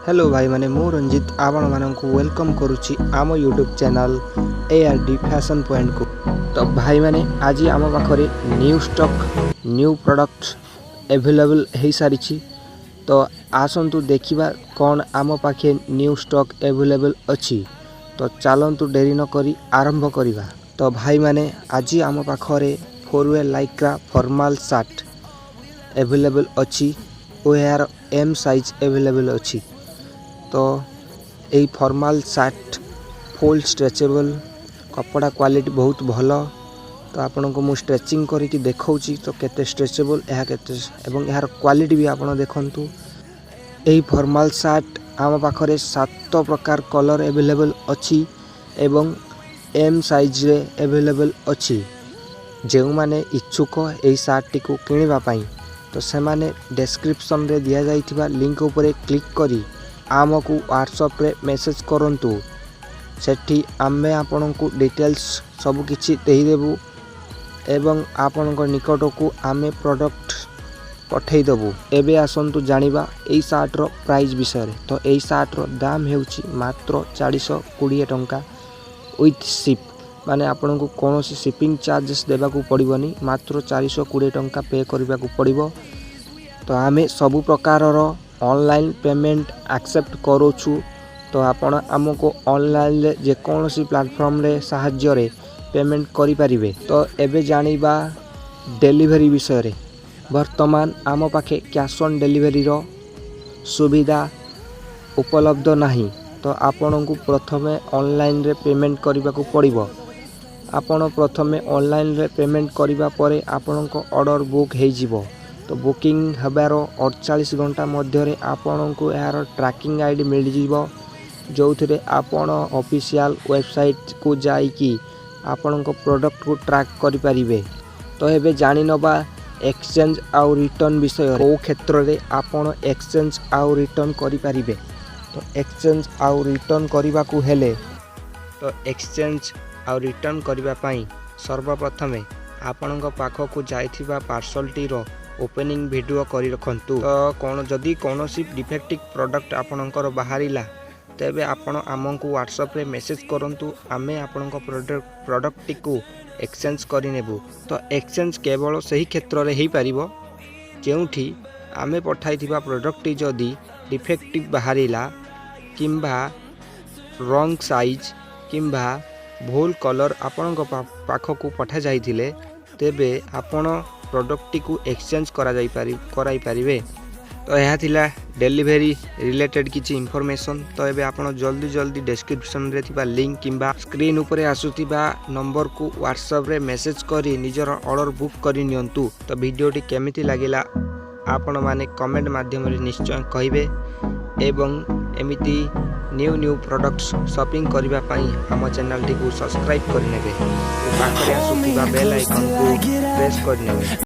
Hello भाई माने मु रंजित आपण मानक वेलकम करुच्ची आम YouTube channel ARD fashion point को। तो भाई माने आज आम पाखरे new stock new products available हो सारी। तो आसतु देखा कौन आम पाखे न्यू स्टॉक अवेलेबल अच्छी। तो चलतु डेरी न करी आरंभ करवा। तो भाई माने आज आम पाखरे 4-वे लाइक्रा फॉर्मल शर्ट अवेलेबल अच्छी और यार एम साइज अवेलेबल अच्छी। तो यही फॉर्मल शर्ट फुल स्ट्रेचेबल कपड़ा क्वालिटी बहुत भल। तो आपन को मु स्ट्रेचिंग करके देखौची तो केते स्ट्रेचेबल यह केते एवं यार क्वालिटी भी आपन देखंतु। यही फॉर्मल शर्ट आम पाखरे 7 प्रकार कलर अवेलेबल अच्छी एवं एम साइज रे अवेलेबल अच्छी। जो माने इच्छुक यही शर्ट टी को किनिबा पई तो से माने डिस्क्रिप्शन रे दिया जाइथिबा लिंक ऊपर क्लिक करी आमको व्हाट्सएप रे मैसेज करंतु। सेठी आमे आपन को डिटेल्स सब किछि देहि देबु एवं आपन को निकट को आमे प्रोडक्ट पठेई देबु। एबे आसंतु जानिबा एई शर्ट रो प्राइस विषय रे। तो एई शर्ट रो दाम हेउछि मात्र 420 टंका विथ शिप माने आपन को कोनोसी शिपिंग चार्जेस देबा को पड़िबनी। मात्र 420 टंका पे करबा को पड़िबो। तो आमे सब प्रकार रो ऑनलाइन पेमेंट एक्सेप्ट करूछु। तो आपण आमको ऑनलाइन रे जे कोनोसी प्लेटफॉर्म रे सहाय्य रे पेमेंट करि परिबे। तो एबे जानिबा डिलीवरी विषय रे। वर्तमान आम पाखे कैश ऑन डिलीवरी रो सुविधा उपलब्ध नाही। तो आपण को प्रथमे ऑनलाइन रे पेमेंट करबा को पड़िबो। आपण प्रथमे ऑनलाइन रे पेमेंट करिबा परे आपण को ऑर्डर बुक हे जिवो। तो बुकिंग हबार 48 घंटा मध्य रे आपण को यार ट्रैकिंग आईडी मिल जिवो। जो थरे आपण ऑफिशियल वेबसाइट को जाई कि आपण को प्रोडक्ट को ट्रैक करि परिबे। तो एबे जानि नबा एक्सचेंज आउ रिटर्न विषय को क्षेत्र रे आपण एक्सचेंज आउ रिटर्न करि परिबे। तो एक्सचेंज आउ रिटर्न करिबा को हेले तो एक्सचेंज आउ रिटर्न करिबा पई सर्वप्रथमे आपण को पाखो को जाइथिबा पार्सल टी रो ओपनिंग वीडियो करी रखंतु। तो कोन जदी कोनोसी डिफेक्टिव प्रोडक्ट आपणकर बाहरिला तेबे आपण आमको व्हाट्सएप रे मैसेज करंतु। आमे आपणक प्रोडक्ट टी को एक्सचेंज करि नेबु। तो एक्सचेंज केवल सही क्षेत्र रे ही परिबो जेउठी आमे पठाइथिबा प्रोडक्ट टी जदी डिफेक्टिव बाहरिला किंबा रॉन्ग साइज किंबा भूल कलर आपण पाखो को पठा जाइथिले तेबे आपण प्रोडक्ट टी को एक्सचेंज कराई पारिबे। तो यह थिला डिलीवरी रिलेटेड किछि इंफॉर्मेशन। तो एबे आपण जल्दी डिस्क्रिप्शन रे थिबा लिंक किंबा स्क्रीन ऊपर आसुतिबा नंबर को व्हाट्सएप रे मैसेज करी निजर ऑर्डर बुक करि नियंतु। तो वीडियो टी केमिति लागिला आपण माने कमेंट माध्यम रे निश्चय कहिबे एवं एमिति न्यू प्रोडक्ट्स शॉपिंग करबा पई हम चैनल टी को सब्सक्राइब कर नेबे। पाखरे आसुतिबा बेल आइकन को प्रेस कर नेबे।